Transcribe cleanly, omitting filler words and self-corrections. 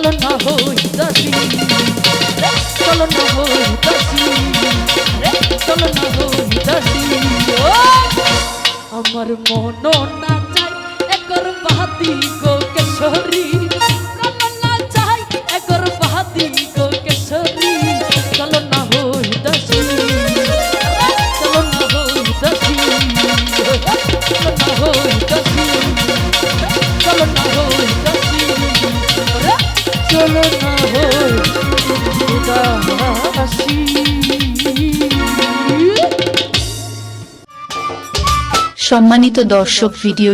চলো না হই দাসী, চলো না হই দাসী, চলো না হই দাসী। আমার মন না চাই একর বাহাতি গো কেশরী, প্রাণ না চাই একর বাহাতি গো কেশরী। চলো না হই দাসী, চলো না হই দাসী, চলো না হই দাসী, চলো না হই দাসী, চলো না হই দাসী। সম্মানিত দর্শক, ভিডিও